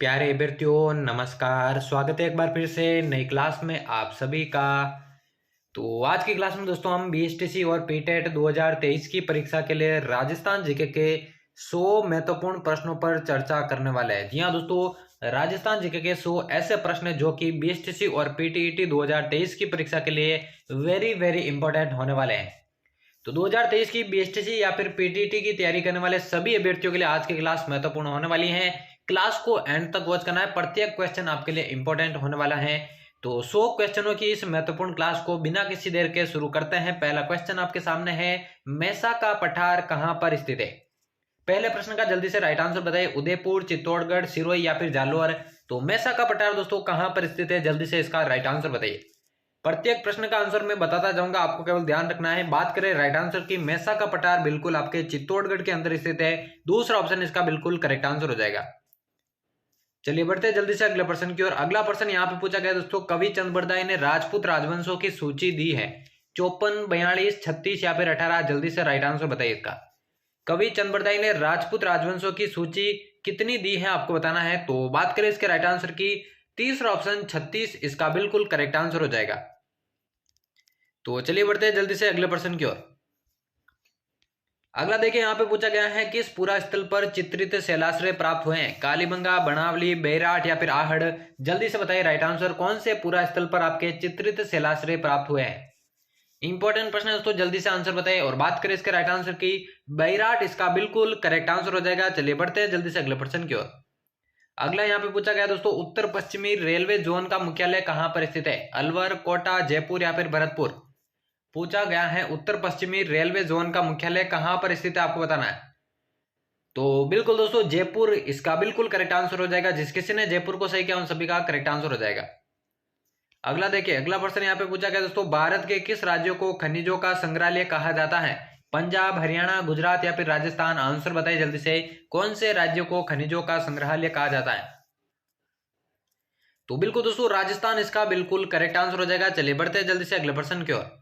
प्यारे अभ्यर्थियों नमस्कार। स्वागत है एक बार फिर से नई क्लास में आप सभी का। तो आज की क्लास में दोस्तों हम बीएसटीसी और पीटेट 2023 की परीक्षा के लिए राजस्थान जीके के 100 महत्वपूर्ण प्रश्नों पर चर्चा करने वाले हैं। जी हाँ दोस्तों, राजस्थान जीके के 100 ऐसे प्रश्न हैं जो कि बीएसटीसी और पीटीईटी 2023 की परीक्षा के लिए वेरी वेरी इंपॉर्टेंट होने वाले हैं। तो 2023 की बीएसटीसी या फिर पीटीटी की तैयारी करने वाले सभी अभ्यर्थियों के लिए आज की क्लास महत्वपूर्ण होने वाली है। क्लास को एंड तक वॉच करना है, प्रत्येक क्वेश्चन आपके लिए इंपॉर्टेंट होने वाला है। तो 100 क्वेश्चनों की इस महत्वपूर्ण क्लास को बिना किसी देर के शुरू करते हैं। पहला क्वेश्चन आपके सामने है, मेसा का पठार कहां पर स्थित है? पहले प्रश्न का जल्दी से राइट आंसर बताइए। उदयपुर, चित्तौड़गढ़, सिरोही या फिर जालोर। तो मेसा का पठार दोस्तों कहां पर स्थित है? जल्दी से इसका राइट आंसर बताइए। प्रत्येक प्रश्न का आंसर मैं बताता जाऊंगा, आपको केवल ध्यान रखना है। बात करें राइट आंसर की, मेसा का पठार बिल्कुल आपके चित्तौड़गढ़ के अंदर स्थित है। दूसरा ऑप्शन इसका बिल्कुल करेक्ट आंसर हो जाएगा। चलिए बढ़ते हैं जल्दी से अगले प्रश्न की ओर। अगला प्रश्न यहाँ पे पूछा गया दोस्तों, कवि चंद बरदाई ने राजपूत राजवंशों की सूची दी है 54, 42, 36 या फिर 18। जल्दी से राइट आंसर बताइए इसका। कवि चंद बरदाई ने राजपूत राजवंशों की सूची कितनी दी है आपको बताना है। तो बात करें इसके राइट आंसर की, तीसरा ऑप्शन 36 इसका बिल्कुल करेक्ट आंसर हो जाएगा। तो चलिए बढ़ते हैं जल्दी से अगले प्रश्न की ओर। अगला देखिए यहाँ पे पूछा गया है, किस पूरा स्थल पर चित्रित शैलाश्रय प्राप्त हुए हैं? कालीबंगा, बनावली, बैराट या फिर आहड़। जल्दी से बताइए राइट आंसर, कौन से पूरा स्थल पर आपके चित्रित शैलाश्रय प्राप्त हुए हैं? इंपॉर्टेंट प्रश्न है दोस्तों, जल्दी से आंसर बताइए। और बात करें इसके राइट आंसर की, बैराट इसका बिल्कुल करेक्ट आंसर हो जाएगा। चलिए बढ़ते हैं जल्दी से अगले प्रश्न की ओर। अगला यहाँ पे पूछा गया दोस्तों, उत्तर पश्चिमी रेलवे जोन का मुख्यालय कहां पर स्थित है? अलवर, कोटा, जयपुर या फिर भरतपुर। पूछा गया है उत्तर पश्चिमी रेलवे जोन का मुख्यालय कहां पर स्थित है, आपको बताना है। तो बिल्कुल दोस्तों जयपुर इसका बिल्कुल करेक्ट आंसर हो जाएगा। जिस किसी ने जयपुर को सही किया उन सभी का करेक्ट आंसर हो जाएगा। अगला देखिए, अगला प्रश्न यहाँ पे पूछा गया दोस्तों, भारत के किस राज्यों को खनिजों का संग्रहालय कहा जाता है? पंजाब, हरियाणा, गुजरात या फिर राजस्थान। आंसर बताइए जल्दी से, कौन से राज्यों को खनिजों का संग्रहालय कहा जाता है? तो बिल्कुल दोस्तों राजस्थान इसका बिल्कुल करेक्ट आंसर हो जाएगा। चलिए बढ़ते हैं जल्दी से अगले प्रश्न की ओर।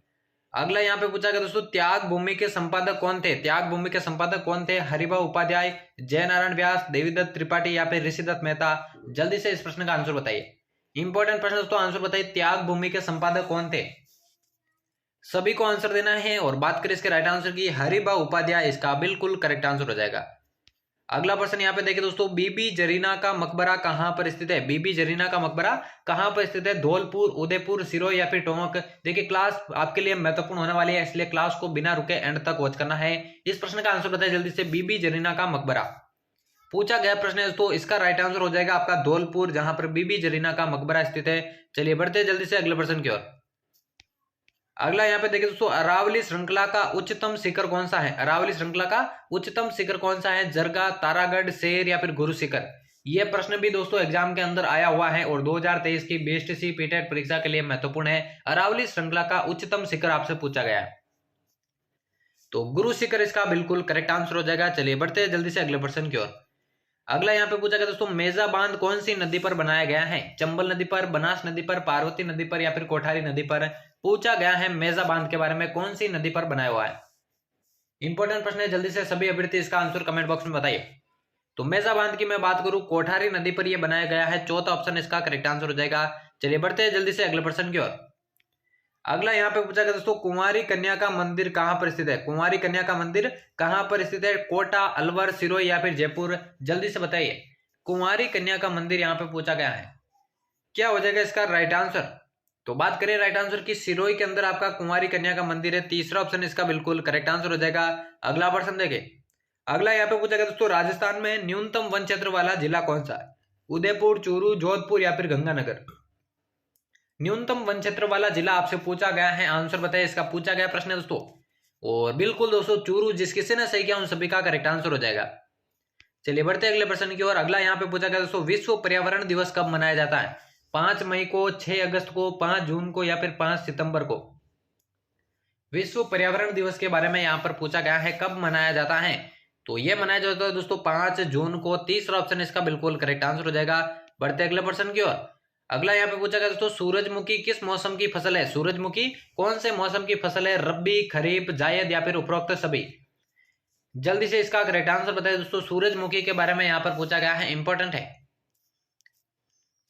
अगला यहाँ पे पूछा गया दोस्तों, त्याग भूमि के संपादक कौन थे? त्याग भूमि के संपादक कौन थे? हरिभाऊ उपाध्याय, जयनारायण व्यास, देवीदत्त त्रिपाठी या फिर ऋषिदत्त मेहता। जल्दी से इस प्रश्न का आंसर बताइए। इंपॉर्टेंट प्रश्न दोस्तों, आंसर बताइए, त्याग भूमि के संपादक कौन थे? सभी को आंसर देना है। और बात करें इसके राइट आंसर की, हरिभाऊ उपाध्याय इसका बिल्कुल करेक्ट आंसर हो जाएगा। अगला प्रश्न यहाँ पे देखिए दोस्तों, बीबी जरीना का मकबरा कहां पर स्थित है? बीबी जरीना का मकबरा कहां पर स्थित है? धौलपुर, उदयपुर, सिरोही या फिर टोंक। देखिए क्लास आपके लिए महत्वपूर्ण होने वाली है, इसलिए क्लास को बिना रुके एंड तक वॉच करना है। इस प्रश्न का आंसर बताइए जल्दी से, बीबी जरीना का मकबरा। पूछा गया प्रश्न है दोस्तों, इसका राइट आंसर हो जाएगा आपका धौलपुर, जहां पर बीबी जरीना का मकबरा स्थित है। चलिए बढ़ते हैं जल्दी से अगले प्रश्न की ओर। अगला यहाँ पे देखिए दोस्तों, अरावली श्रृंखला का उच्चतम शिखर कौन सा है? अरावली श्रृंखला का उच्चतम शिखर कौन सा है? जरगा, तारागढ़, शेर या फिर गुरु शिखर। यह प्रश्न भी दोस्तों एग्जाम के अंदर आया हुआ है और 2023 की बीएसटीसी पीटेट परीक्षा के लिए महत्वपूर्ण है। अरावली श्रृंखला का उच्चतम शिखर आपसे पूछा गया है, तो गुरु शिखर इसका बिल्कुल करेक्ट आंसर हो जाएगा। चलिए बढ़ते हैं जल्दी से अगले प्रश्न की ओर। अगला यहाँ पे पूछा गया दोस्तों, मेजा बांध कौन सी नदी पर बनाया गया है? चंबल नदी पर, बनास नदी पर, पार्वती नदी पर या फिर कोठारी नदी पर। पूछा गया है मेजा बांध के बारे में, कौन सी नदी पर बनाया हुआ है? इंपॉर्टेंट प्रश्न है, जल्दी से सभी अभ्यर्थी इसका आंसर कमेंट बॉक्स में बताइए। तो मेजा बांध की मैं बात करूं, कोठारी नदी पर यह बनाया गया है। चौथा ऑप्शन इसका करेक्ट आंसर हो जाएगा। चलिए बढ़ते हैं जल्दी से अगले प्रश्न की ओर। अगला यहाँ पे पूछा गया दोस्तों, कुंवारी कन्या का मंदिर कहां पर स्थित है? कुंवारी कन्या का मंदिर कहां पर स्थित है? कोटा, अलवर, सिरोही या फिर जयपुर। जल्दी से बताइए, कुंवारी कन्या का मंदिर यहाँ पे पूछा गया है, क्या हो जाएगा इसका राइट आंसर? तो बात करें राइट आंसर की, सिरोही के अंदर आपका कुंवारी कन्या का मंदिर है। तीसरा ऑप्शन इसका बिल्कुल करेक्ट आंसर हो जाएगा। अगला प्रश्न देखें। अगला यहाँ पे पूछा गया दोस्तों, राजस्थान में न्यूनतम वन क्षेत्र वाला जिला कौन सा है? उदयपुर, चूरू, जोधपुर या फिर गंगानगर। न्यूनतम वन क्षेत्र वाला जिला आपसे पूछा गया है, आंसर बताइए इसका। पूछा गया प्रश्न है दोस्तों, और बिल्कुल दोस्तों चूरू, जिस किसी ने सही किया उन सभी का करेक्ट आंसर हो जाएगा। चलिए बढ़ते अगले प्रश्न की ओर। अगला यहाँ पे पूछा गया दोस्तों, विश्व पर्यावरण दिवस कब मनाया जाता है? 5 मई को, 6 अगस्त को, 5 जून को या फिर 5 सितंबर को। विश्व पर्यावरण दिवस के बारे में यहाँ पर पूछा गया है, कब मनाया जाता है? तो यह मनाया जाता है दोस्तों 5 जून को। तीसरा ऑप्शन इसका बिल्कुल करेक्ट आंसर हो जाएगा। बढ़ते अगले प्रश्न की ओर। अगला यहाँ पे पूछा गया दोस्तों, सूरजमुखी किस मौसम की फसल है? सूरजमुखी कौन से मौसम की फसल है? रब्बी, खरीफ, जायद या फिर उपरोक्त सभी। जल्दी से इसका करेक्ट आंसर बताइए दोस्तों। सूरजमुखी के बारे में यहाँ पर पूछा गया है, इंपॉर्टेंट है।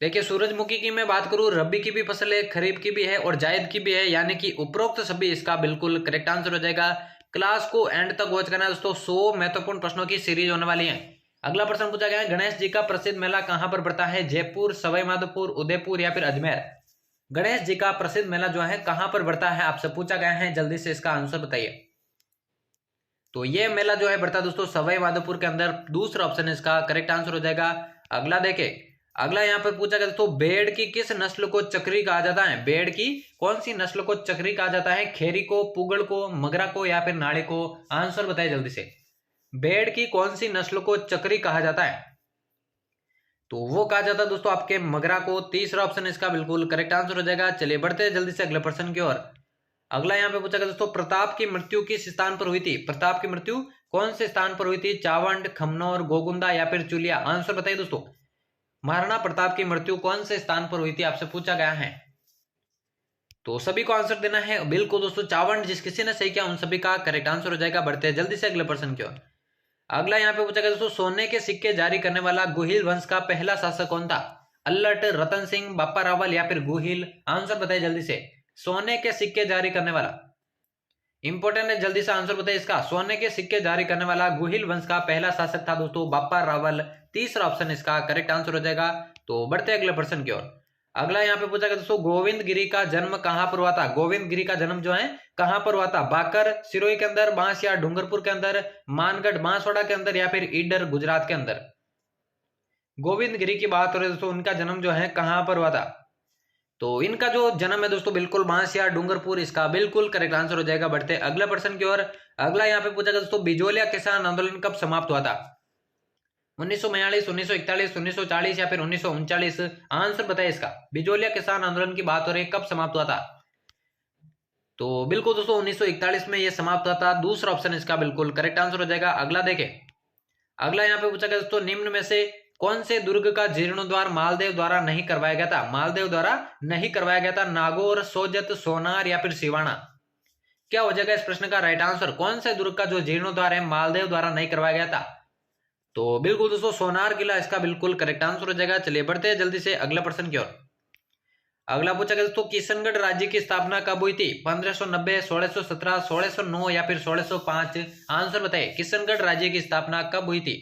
देखिए सूरजमुखी की मैं बात करूं, रबी की भी फसल है, खरीफ की भी है और जायद की भी है, यानी कि उपरोक्त सभी इसका बिल्कुल करेक्ट आंसर हो जाएगा। क्लास को एंड तक वॉच करना है दोस्तों, 100 महत्वपूर्ण प्रश्नों की सीरीज होने वाली है। अगला प्रश्न पूछा गया है, गणेश जी का प्रसिद्ध मेला कहां पर पड़ता है? जयपुर, सवाई माधोपुर, उदयपुर या फिर अजमेर? गणेश जी का प्रसिद्ध मेला जो है कहां पर पड़ता है आपसे पूछा गया है, जल्दी से इसका आंसर बताइए। तो ये मेला जो है पड़ता है दोस्तों सवाई माधोपुर के अंदर, दूसरा ऑप्शन इसका करेक्ट आंसर हो जाएगा। अगला देखे, अगला यहाँ पर पूछा गया दोस्तों, भेड़ की किस नस्ल को चक्री कहा जाता है? भेड़ की कौन सी नस्ल को चक्री कहा जाता है? खेरी को, पुगड़ को, मगरा को या फिर नाड़ी को? आंसर बताइए जल्दी से। भेड़ की कौन सी नस्ल को चक्री कहा जाता है? तो वो कहा जाता है दोस्तों आपके मगरा को, तीसरा ऑप्शन इसका बिल्कुल करेक्ट आंसर हो जाएगा। चलिए बढ़ते हैं जल्दी से अगले प्रश्न की ओर। अगला यहाँ पे पूछा गया दोस्तों, प्रताप की मृत्यु किस स्थान पर हुई थी? प्रताप की मृत्यु कौन से स्थान पर हुई थी? चावंड, खमनौर, गोगुंदा या फिर चुलिया? आंसर बताइए दोस्तों। महाराणा प्रताप की मृत्यु कौन से स्थान पर हुई थी आपसे पूछा गया है, तो सभी को आंसर देना है। बिल्कुल दोस्तों चावंड, जिस किसी ने सही किया उन सभी का करेक्ट आंसर हो जाएगा। बढ़ते हैं जल्दी से अगले प्रश्न की ओर। अगला यहाँ पे पूछा गया दोस्तों, सोने के सिक्के जारी करने वाला गुहिल वंश का पहला शासक कौन था? अल्लट, रतन सिंह, बापा रावल या फिर गुहिल? आंसर बताइए जल्दी से। सोने के सिक्के जारी करने वाला इंपॉर्टेंट है, जल्दी से आंसर बताइए इसका। सोने के सिक्के जारी करने वाला गुहिल वंश का पहला शासक था दोस्तों बापा रावल, तीसरा ऑप्शन इसका करेक्ट आंसर हो जाएगा। तो बढ़ते अगले प्रश्न की ओर। अगला यहाँ पे पूछा गया दोस्तों, गोविंद गिरी का जन्म कहां पर हुआ था? गोविंद गिरी का जन्म जो है कहां पर हुआ था? बाकर, सिरोही के अंदर, बांसिया, डूंगरपुर के अंदर, मानगढ़, बांसवाड़ा के अंदर या फिर ईडर, गुजरात के अंदर? गोविंद गिरी की बात हो रही है दोस्तों, उनका जन्म जो है कहां पर हुआ था? तो इनका जो जन्म है दोस्तों बिल्कुल बांसिया, डूंगरपुर, इसका बिल्कुल करेक्ट आंसर हो जाएगा। बढ़ते अगले प्रश्न की ओर। अगला यहाँ पे पूछा गया दोस्तों, बिजोलिया किसान आंदोलन कब समाप्त हुआ था? 1942, 1941, 1940 या फिर 1939? आंसर बताइए इसका। बिजोलिया किसान आंदोलन की बात हो रही है, कब समाप्त हुआ था? तो बिल्कुल दोस्तों 1941 में यह समाप्त हुआ था, दूसरा ऑप्शन इसका बिल्कुल करेक्ट आंसर हो जाएगा। अगला देखें, अगला यहाँ पे पूछा गया दोस्तों, निम्न में से कौन से दुर्ग का जीर्णोद्धार मालदेव द्वारा नहीं करवाया गया था? मालदेव द्वारा नहीं करवाया गया था। नागौर, सोजत, सोनार या फिर सिवाना? क्या हो जाएगा इस प्रश्न का राइट आंसर? कौन से दुर्ग का जो जीर्णोद्धार है मालदेव द्वारा नहीं करवाया गया था? तो बिल्कुल दोस्तों सोनार किला इसका बिल्कुल करेक्ट आंसर हो जाएगा। चलिए बढ़ते हैं जल्दी से अगला प्रश्न की ओर। अगला पूछा गया दोस्तों, किशनगढ़ राज्य की स्थापना कब हुई थी? 1590, 1617, 1609 या फिर 1605? आंसर बताइए, किशनगढ़ राज्य की स्थापना कब हुई थी?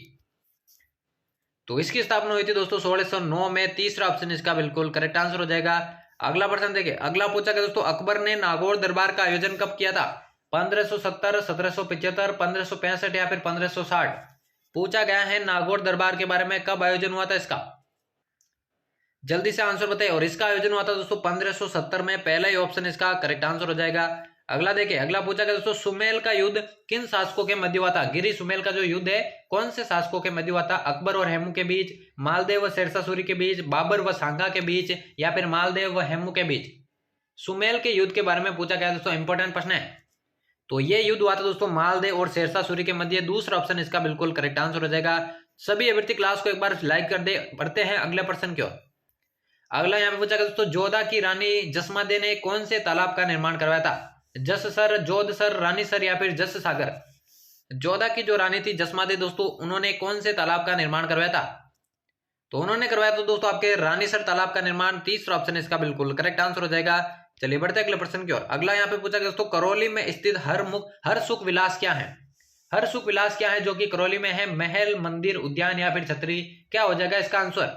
तो इसकी स्थापना हुई थी दोस्तों 1609 में, तीसरा ऑप्शन इसका बिल्कुल करेक्ट आंसर हो जाएगा। अगला प्रश्न देखिए, अगला पूछा गया दोस्तों, अकबर ने नागौर दरबार का आयोजन कब किया था? 1570, 1775, 1565 या फिर 1560? पूछा गया है नागौर दरबार के बारे में, कब आयोजन हुआ था इसका? जल्दी से आंसर बताइए। और इसका आयोजन हुआ था दोस्तों 1570 में, पहला ही ऑप्शन इसका करेक्ट आंसर हो जाएगा। अगला देखिए, अगला पूछा गया दोस्तों, सुमेल का युद्ध किन शासकों के मध्य हुआ था? गिरी सुमेल का जो युद्ध है कौन से शासकों के मध्य हुआ था? अकबर और हेमू के बीच, मालदेव व शेरशाह सूरी के बीच, बाबर व सांगा के बीच या फिर मालदेव व हेमू के बीच? सुमेल के युद्ध के बारे में पूछा गया दोस्तों, इंपॉर्टेंट प्रश्न है। तो ये युद्ध हुआ था दोस्तों मालदेव और शेरशाह सूरी के मध्य, दूसरा ऑप्शन इसका बिल्कुल करेक्ट आंसर हो जाएगा। सभी अभ्यर्थी क्लास को एक बार लाइक कर दे। बढ़ते हैं अगले प्रश्न की ओर। अगला यहाँ पे पूछा गया दोस्तों, जोधा की रानी जसमादे ने कौन से तालाब का निर्माण करवाया था? जस सर, जोध सर, रानी सर या फिर जस सागर? जोधा की जो रानी थी जसमादे दोस्तों, उन्होंने कौन से तालाब का निर्माण करवाया था? तो उन्होंने करवाया था दोस्तों आपके रानीसर तालाब का निर्माण, तीसरा ऑप्शन इसका बिल्कुल करेक्ट आंसर हो जाएगा। चलिए बढ़ते अगले प्रश्न की ओर। अगला यहाँ पे पूछा गया दोस्तों, करौली में स्थित हर सुख विलास क्या है? हर सुख विलास क्या है जो कि करौली में है? महल, मंदिर, उद्यान या फिर छतरी? क्या हो जाएगा इसका आंसर?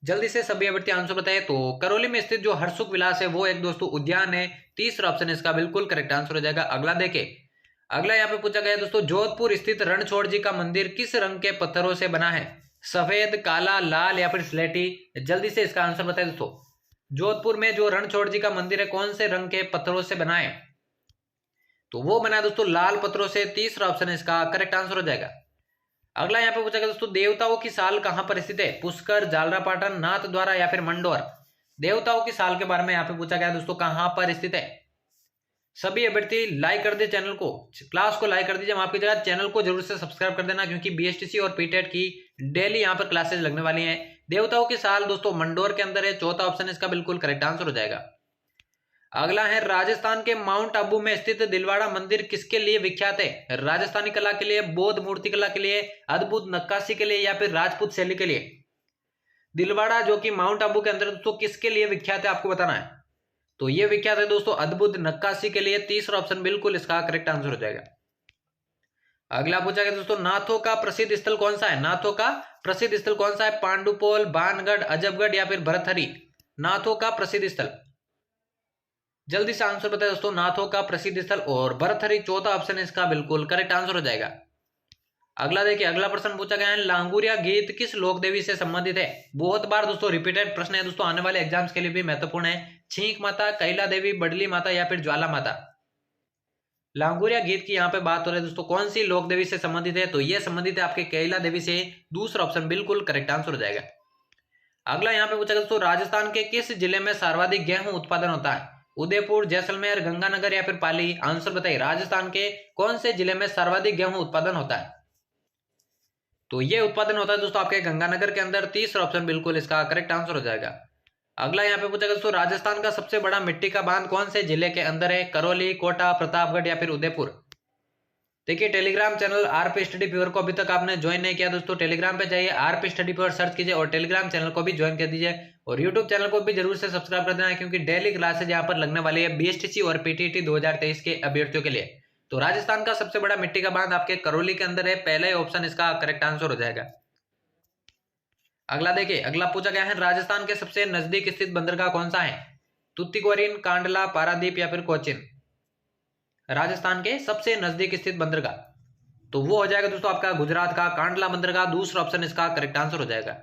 जल्दी से सभी अभ्यर्थी आंसर बताए। तो करौली में स्थित जो हरसुख विलास है वो एक दोस्तों उद्यान है, तीसरा ऑप्शन इसका बिल्कुल करेक्ट आंसर हो जाएगा। अगला देखे, अगला यहाँ पे पूछा गया दोस्तों, जोधपुर स्थित रणछोड़ जी का मंदिर किस रंग के पत्थरों से बना है? सफेद, काला, लाल या फिर स्लेटी? जल्दी से इसका आंसर बताए दोस्तों। जोधपुर में जो रणछोड़ जी का मंदिर है कौन से रंग के पत्थरों से बना है? तो वो बना है दोस्तों लाल पत्थरों से, तीसरा ऑप्शन इसका करेक्ट आंसर हो जाएगा। अगला यहाँ पे पूछा गया दोस्तों, देवताओं की साल कहां पर स्थित है? पुष्कर, जालरापाटन, नाथद्वारा या फिर मंडोर? देवताओं की साल के बारे में यहाँ पे पूछा गया दोस्तों, कहां पर स्थित है? सभी अभ्यर्थी लाइक कर दे चैनल को, क्लास को लाइक कर दीजिए। आपकी जगह चैनल को जरूर से सब्सक्राइब कर देना, क्योंकि बीएसटीसी और पीटेट की डेली यहाँ पर क्लासेस लगने वाली हैं। देवताओं की साल दोस्तों मंडोर के अंदर है, चौथा ऑप्शन इसका बिल्कुल करेक्ट आंसर हो जाएगा। अगला है, राजस्थान के माउंट आबू में स्थित दिलवाड़ा मंदिर किसके लिए विख्यात है? राजस्थानी कला के लिए, बौद्ध मूर्ति कला के लिए, अद्भुत नक्काशी के लिए या फिर राजपूत शैली के लिए? दिलवाड़ा जो कि माउंट आबू के अंदर दोस्तों किसके लिए विख्यात है आपको बताना है। तो ये विख्यात है दोस्तों अद्भुत नक्काशी के लिए। तीसरा ऑप्शन बिल्कुल इसका करेक्ट आंसर हो जाएगा। अगला पूछा गया दोस्तों नाथों का प्रसिद्ध स्थल कौन सा है। नाथों का प्रसिद्ध स्थल कौन सा है। पांडुपोल, बानगढ़, अजबगढ़ या फिर भरथरी। नाथों का प्रसिद्ध स्थल, जल्दी से आंसर बताए दोस्तों। नाथों का प्रसिद्ध स्थल और भरथरी चौथा ऑप्शन इसका बिल्कुल करेक्ट आंसर हो जाएगा। अगला देखिए, अगला प्रश्न पूछा गया है लांगुरिया गीत किस लोक देवी से संबंधित है। बहुत बार दोस्तों रिपीटेड प्रश्न है दोस्तों, आने वाले एग्जाम्स के लिए भी महत्वपूर्ण है। छींक माता, कैला देवी, बडली माता या फिर ज्वाला माता। लांगुरिया गीत की यहाँ पे बात हो रही है दोस्तों, कौन सी लोक देवी से संबंधित है। तो ये संबंधित है आपके कैला देवी से। दूसरा ऑप्शन बिल्कुल करेक्ट आंसर हो जाएगा। अगला यहाँ पे पूछा गया दोस्तों राजस्थान के किस जिले में सर्वाधिक गेहूं उत्पादन होता है। उदयपुर, जैसलमेर, गंगानगर या फिर पाली। आंसर बताइए, राजस्थान के कौन से जिले में सर्वाधिक गेहूं उत्पादन होता है। तो ये उत्पादन होता है दोस्तों आपके गंगानगर के अंदर। तीसरा ऑप्शन बिल्कुल इसका करेक्ट आंसर हो जाएगा। अगला यहाँ पे पूछा गया दोस्तों राजस्थान का सबसे बड़ा मिट्टी का बांध कौन से जिले के अंदर है। करौली, कोटा, प्रतापगढ़ या फिर उदयपुर। देखिए Telegram channel RP study pure को अभी तक आपने ज्वाइन नहीं किया दोस्तों, टेलीग्राम पे जाइए, आरपी स्टडी प्योर सर्च कीजिए और टेलीग्राम चैनल को भी ज्वाइन कर दीजिए। और यूट्यूब चैनल को भी जरूर से सब्सक्राइब कर देना है, क्योंकि डेली क्लासेज यहाँ पर लगने वाली है बीएसटीसी और पीटीटी 2023 के अभ्यर्थियों के लिए। तो राजस्थान का सबसे बड़ा मिट्टी का बांध आपके करौली के अंदर है। पहला ऑप्शन इसका करेक्ट आंसर हो जाएगा। अगला देखिए, अगला पूछा गया है राजस्थान के सबसे नजदीक स्थित बंदरगाह कौन सा है। तुतिकोरिन, कांडला, पारादीप या फिर कोचिन। राजस्थान के सबसे नजदीक स्थित बंदरगाह, तो वो हो जाएगा दोस्तों आपका गुजरात का कांडला बंदरगाह। दूसरा ऑप्शन इसका करेक्ट आंसर हो जाएगा।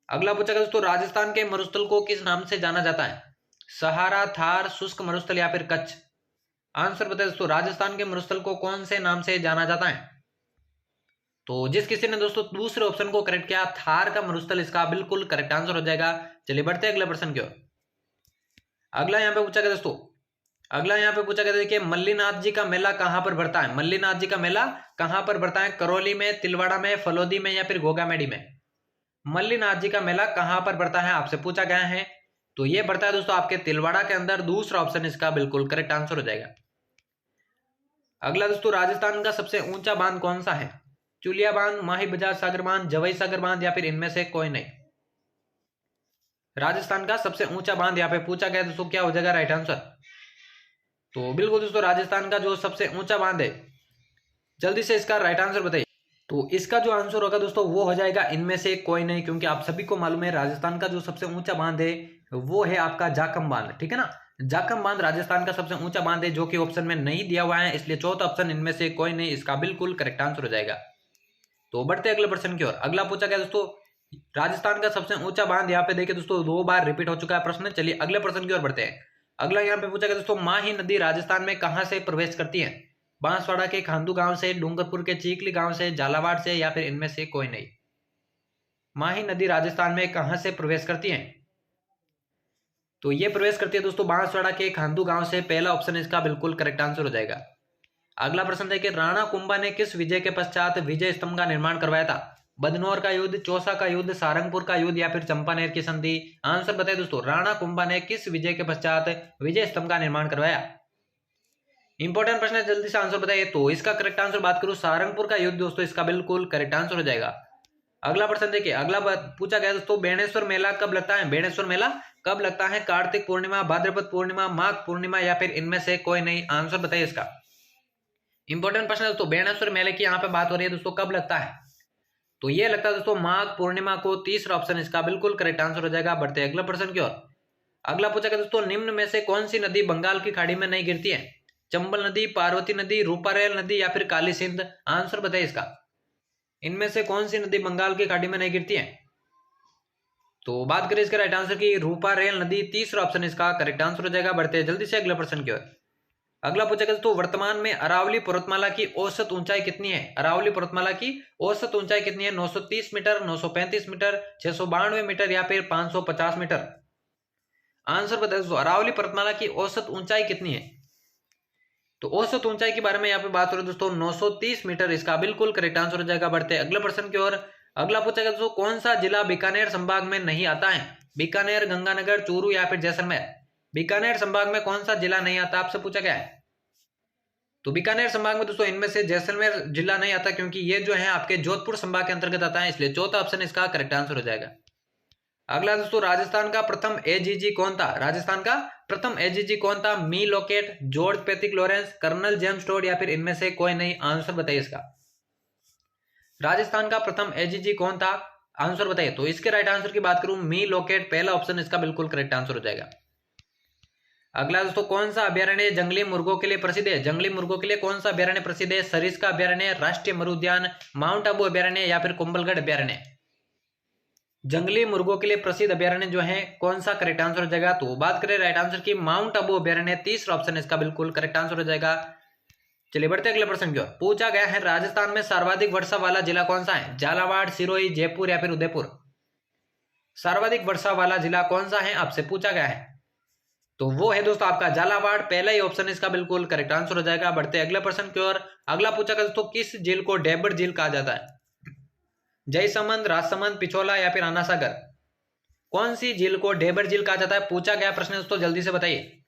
अगला पूछा गया दोस्तों राजस्थान के मरुस्थल को किस नाम से जाना जाता है। सहारा, थार, शुष्क मरुस्थल या फिर कच्छ। आंसर बताए दोस्तों, राजस्थान के मरुस्थल को कौन से नाम से जाना जाता है। तो जिस किसी ने दोस्तों दूसरे ऑप्शन को करेक्ट किया, थार का मरुस्थल इसका बिल्कुल करेक्ट आंसर हो जाएगा। चलिए बढ़ते हैं अगले प्रश्न की ओर। अगला यहाँ पे पूछा गया दोस्तों, अगला यहाँ पे पूछा गया देखिए मल्लीनाथ जी का मेला कहां पर बढ़ता है। मल्लीनाथ जी का मेला कहां पर बढ़ता है। करौली में, तिलवाड़ा में, फलोदी में या फिर गोगामेडी में। मल्लीनाथ जी का मेला कहां पर बढ़ता है आपसे पूछा गया है। तो ये बढ़ता है दोस्तों आपके तिलवाड़ा के अंदर। दूसरा ऑप्शन इसका बिल्कुल करेक्ट आंसर हो जाएगा। अगला दोस्तों राजस्थान का सबसे ऊंचा बांध कौन सा है। चुलिया बांध, माही बजाज सागर बांध, जवई सागर बांध या फिर इनमें से कोई नहीं। राजस्थान का सबसे ऊंचा बांध यहाँ पे पूछा गया दोस्तों, क्या हो जाएगा राइट आंसर। तो बिल्कुल दोस्तों राजस्थान का जो सबसे ऊंचा बांध है, जल्दी से इसका राइट आंसर बताइए। तो इसका जो आंसर होगा दोस्तों वो हो जाएगा इनमें से कोई नहीं, क्योंकि आप सभी को मालूम है राजस्थान का जो सबसे ऊंचा बांध है वो है आपका जाखम बांध, ठीक है ना। जाखम बांध राजस्थान का सबसे ऊंचा बांध है, जो कि ऑप्शन में नहीं दिया हुआ है, इसलिए चौथा ऑप्शन इनमें से कोई नहीं इसका बिल्कुल करेक्ट आंसर हो जाएगा। तो बढ़ते अगले प्रश्न की ओर। अगला पूछा गया दोस्तों राजस्थान का सबसे ऊंचा बांध, यहाँ पे देखिए दोस्तों 2 बार रिपीट हो चुका है प्रश्न। चलिए अगले प्रश्न की ओर बढ़ते हैं। अगला यहाँ पे पूछा गया दोस्तों माही नदी राजस्थान में कहां से प्रवेश करती है। बांसवाड़ा के खांदू गांव से, डूंगरपुर के चीखली गांव से, झालावाड़ से या फिर इनमें से कोई नहीं। माही नदी राजस्थान में कहां से प्रवेश करती है। तो ये प्रवेश करती है दोस्तों बांसवाड़ा के खांदू गांव से। पहला ऑप्शन इसका बिल्कुल करेक्ट आंसर हो जाएगा। अगला प्रश्न देखिए राणा कुंभा ने किस विजय के पश्चात विजय स्तंभ का निर्माण करवाया था। बदनौर का युद्ध, चौसा का युद्ध, सारंगपुर का युद्ध या फिर चंपानेर की संधि। आंसर बताइए दोस्तों, राणा कुंभा ने किस विजय के पश्चात विजय स्तंभ का निर्माण करवाया। इंपॉर्टेंट प्रश्न है, जल्दी से आंसर बताइए। तो इसका करेक्ट आंसर बात करूं सारंगपुर का युद्ध दोस्तों, इसका बिल्कुल करेक्ट आंसर हो जाएगा। अगला प्रश्न देखिए, अगला पूछा गया दोस्तों बेणेश्वर मेला कब लगता है। बेणेश्वर मेला कब लगता है। कार्तिक पूर्णिमा, भाद्रपद पूर्णिमा, माघ पूर्णिमा या फिर इनमें से कोई नहीं। आंसर बताइए इसका। इंपॉर्टेंट प्रश्न है दोस्तों, बेणेश्वर मेले की यहाँ पे बात हो रही है दोस्तों, कब लगता है। तो ये लगता है दोस्तों माघ पूर्णिमा को। तीसरा ऑप्शन इसका बिल्कुल करेक्ट आंसर हो जाएगा। बढ़ते अगला प्रश्न की ओर। अगला पूछा गया दोस्तों निम्न में से कौन सी नदी बंगाल की खाड़ी में नहीं गिरती है। चंबल नदी, पार्वती नदी, रूपारेल नदी या फिर काली सिंध। आंसर बताइए इसका। इनमें से कौन सी नदी बंगाल की खाड़ी में नहीं गिरती है। तो बात करें इसके राइट आंसर की, रूपारेल नदी। तीसरा ऑप्शन इसका करेक्ट आंसर हो जाएगा। बढ़ते जल्दी से अगले प्रश्न की ओर। अगला पूछा गया दोस्तों वर्तमान में अरावली पर्वतमाला की औसत ऊंचाई कितनी है। अरावली पर्वतमाला की औसत ऊंचाई कितनी है। 930 मीटर, 935 मीटर, 692 मीटर या फिर 550 मीटर। आंसर बताइए दोस्तों, अरावली पर्वतमाला की औसत ऊंचाई कितनी है। तो औसत ऊंचाई के बारे में यहाँ पे बात हो रही है दोस्तों 930 मीटर, इसका बिल्कुल करेक्ट आंसर हो जाएगा। बढ़ते अगले प्रश्न की ओर। अगला पूछा गया दोस्तों कौन सा जिला बीकानेर संभाग में नहीं आता है। बीकानेर, गंगानगर, चूरू या फिर जैसलमेर। बीकानेर संभाग में कौन सा जिला नहीं आता आपसे पूछा गया है। तो बीकानेर संभाग में दोस्तों इनमें से जैसलमेर जिला नहीं आता, क्योंकि ये जो है आपके जोधपुर संभाग के अंतर्गत आता है, इसलिए चौथा ऑप्शन इसका करेक्ट आंसर हो जाएगा। अगला दोस्तों, राजस्थान का प्रथम एजीजी कौन था? राजस्थान का प्रथम एजीजी कौन था? मी Lockett, George Patrick Lawrence, colonel James Tod या फिर इनमें से कोई नहीं? आंसर बताइए इसका। राजस्थान का प्रथम एजीजी कौन था? आंसर बताइए। तो इसके राइट आंसर की बात करूं, मी लोकेट, पहला ऑप्शन इसका बिल्कुल करेक्ट आंसर हो जाएगा। अगला दोस्तों, कौन सा अभ्यारण्य जंगली मुर्गों के लिए प्रसिद्ध है? जंगली मुर्गों के लिए कौन सा अभ्यारण्य प्रसिद्ध है? सरिस्का अभ्यारण्य, राष्ट्रीय मरु उद्यान, माउंट आबू अभ्यारण्य या फिर कुंभलगढ़ अभ्यारण्य? जंगली मुर्गों के लिए प्रसिद्ध अभ्यारण्य जो है कौन सा करेक्ट आंसर हो जाएगा? तो बात करें राइट आंसर की, माउंट आबू अभ्यारण्य, तीसरा ऑप्शन इसका बिल्कुल करेक्ट आंसर हो जाएगा। चलिए बढ़ते अगले प्रश्न की ओर। पूछा गया है, राजस्थान में सर्वाधिक वर्षा वाला जिला कौन सा है? झालावाड़, सिरोही, जयपुर या फिर उदयपुर? सर्वाधिक वर्षा वाला जिला कौन सा है आपसे पूछा गया है, तो वो है दोस्तों आपका झालावाड़, पहला ही ऑप्शन इसका बिल्कुल करेक्ट आंसर हो जाएगा। बढ़ते अगले प्रश्न की ओर। अगला पूछा गया दोस्तों, किस झील को डेबड़ झील कहा जाता है? जयसमंद, राजसमंद, पिछोला या फिर आना सागर? कौन सी झील को डेबड़ झील कहा जाता है? पूछा गया प्रश्न दोस्तों, जल्दी से बताइए।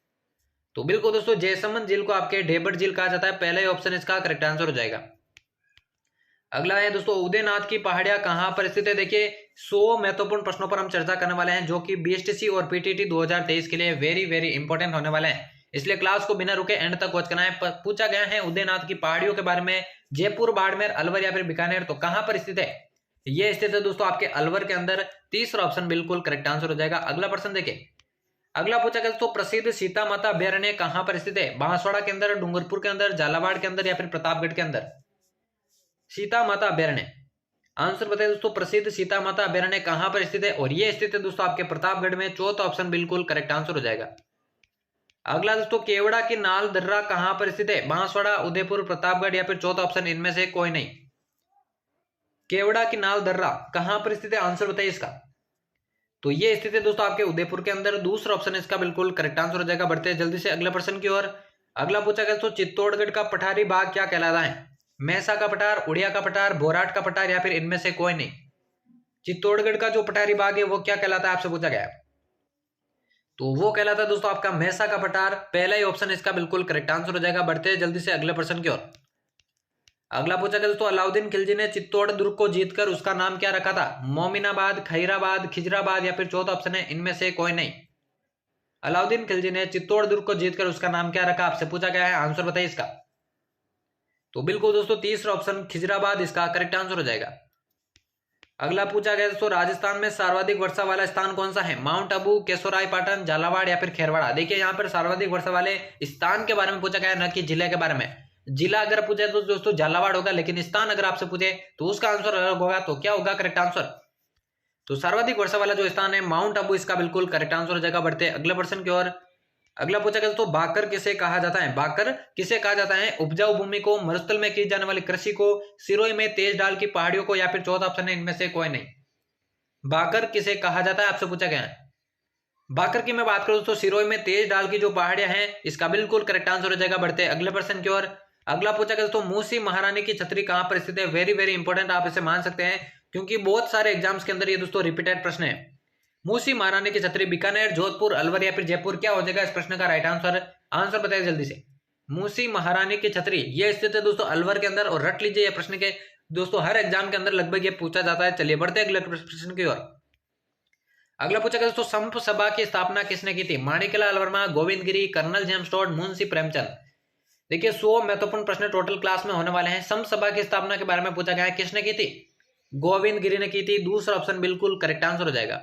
तो बिल्कुल दोस्तों, जयसमंद झील को आपके डेबड़ झील कहा जाता है, पहला ही ऑप्शन इसका करेक्ट आंसर हो जाएगा। अगला है दोस्तों, उदयनाथ की पहाड़ियां कहां पर स्थित है? देखिए 100 महत्वपूर्ण प्रश्नों पर हम चर्चा करने वाले हैं, जो कि बीएसटीसी और पीटीटी 2023 के लिए वेरी वेरी इंपॉर्टेंट होने वाले हैं, इसलिए क्लास को बिना रुके एंड तक वॉच करना है। पूछा गया है उदयनाथ की पहाड़ियों के बारे में, जयपुर, बाड़मेर, अलवर या फिर बीकानेर, तो कहां पर स्थित है? ये स्थित है दोस्तों आपके अलवर के अंदर, तीसरा ऑप्शन बिल्कुल करेक्ट आंसर हो जाएगा। अगला प्रश्न देखिए। अगला पूछा गया दोस्तों, प्रसिद्ध सीता माता अभ्यारण्य कहां पर स्थित है? बांसवाड़ा के अंदर, डूंगरपुर के अंदर, झालावाड़ के अंदर या फिर प्रतापगढ़ के अंदर? सीता माता अभ्यारण्य, आंसर बताइए दोस्तों, प्रसिद्ध सीता माता अभ्यारण्य कहां पर स्थित है? और ये स्थित है दोस्तों आपके प्रतापगढ़ में, चौथा ऑप्शन बिल्कुल करेक्ट आंसर हो जाएगा। अगला दोस्तों, केवड़ा की नाल दर्रा कहां पर स्थित है? बांसवाड़ा, उदयपुर, प्रतापगढ़ या फिर चौथा ऑप्शन इनमें से कोई नहीं? केवड़ा की नाल दर्रा कहां पर स्थित है? आंसर बताइए इसका। तो ये स्थित है दोस्तों आपके उदयपुर के अंदर, दूसरा ऑप्शन इसका बिल्कुल करेक्ट आंसर हो जाएगा। बढ़ते हैं जल्दी से अगले प्रश्न की ओर। अगला पूछा गया दोस्तों, चित्तौड़गढ़ का पठारी बाग क्या कहलाता है? मैसा का पठार, उड़िया का पठार, बोराट का पठार या फिर इनमें से कोई नहीं? चित्तौड़गढ़ का जो पठारी बाग है वो क्या कहलाता है आपसे पूछा गया है, तो वो कहलाता है दोस्तों आपका मैसा का पठार, पहला ही ऑप्शन इसका बिल्कुल करेक्ट आंसर हो जाएगा। बढ़ते हैं जल्दी से अगले प्रश्न की ओर। अगला पूछा गया दोस्तों, अलाउद्दीन खिलजी ने चित्तौड़ दुर्ग को जीतकर उसका नाम क्या रखा था? मोमिनाबाद, खैराबाद, खिजराबाद या फिर चौथा ऑप्शन है इनमें से कोई नहीं? अलाउद्दीन खिलजी ने चित्तौड़ दुर्ग को जीतकर उसका नाम क्या रखा आपसे पूछा गया है, आंसर बताइए इसका। तो बिल्कुल दोस्तों तीसरा ऑप्शन खिजराबाद इसका करेक्ट आंसर हो जाएगा। अगला पूछा गया दोस्तों, राजस्थान में सर्वाधिक वर्षा वाला स्थान कौन सा है? माउंट आबू, केशोराय पाटन, झालावाड़ या फिर खेरवाड़ा? देखिए यहाँ पर सर्वाधिक वर्षा वाले स्थान के बारे में पूछा गया है, न कि जिले के बारे में। जिला अगर पूछे तो दोस्तों झालावाड़ होगा, लेकिन स्थान अगर आपसे पूछे तो उसका आंसर अलग होगा, तो क्या होगा करेक्ट आंसर? तो सर्वाधिक वर्षा वाला जो स्थान है माउंट आबू, इसका बिल्कुल करेक्ट आंसर हो जाएगा। बढ़ते अगले प्रश्न की ओर। अगला पूछा गया दोस्तों, बाकर किसे कहा जाता है? बाकर किसे कहा जाता है? उपजाऊ भूमि को, मरुस्थल में की जाने वाली कृषि को, सिरोही में तेज डाल की पहाड़ियों को या फिर चौथा ऑप्शन है इनमें से कोई नहीं? बाकर किसे कहा जाता है आपसे पूछा गया है। बाकर की मैं बात करूं दोस्तों, सिरोही में तेज डाल की जो पहाड़ियां हैं, इसका बिल्कुल करेक्ट आंसर हो जाएगा। बढ़ते अगले प्रश्न की ओर। अगला पूछा गया दोस्तों, मूसी महारानी की छतरी कहां पर स्थित है? वेरी वेरी इंपॉर्टेंट, आप इसे मान सकते हैं क्योंकि बहुत सारे एग्जाम्स के अंदर ये दोस्तों रिपीटेड प्रश्न है। मूसी महारानी की छतरी बीकानेर, जोधपुर, अलवर या फिर जयपुर, क्या हो जाएगा इस प्रश्न का राइट आंसर? आंसर बताइए जल्दी से। मूसी महारानी की छतरी ये स्थित है दोस्तों अलवर के अंदर, और रट लीजिए ये प्रश्न के दोस्तों हर एग्जाम के अंदर लगभग ये पूछा जाता है। चलिए बढ़ते अगले प्रश्न की ओर। अगला पूछा गया दोस्तों, संप सभा की स्थापना किसने की थी? Maniklal Verma, Govind Giri, colonel James Tod, Munshi Premchand? देखिए 100 महत्वपूर्ण प्रश्न टोटल क्लास में होने वाले हैं। संप सभा की स्थापना के बारे में पूछा गया है, किसने की थी? गोविंद गिरी ने की थी, दूसरा ऑप्शन बिल्कुल करेक्ट आंसर हो जाएगा।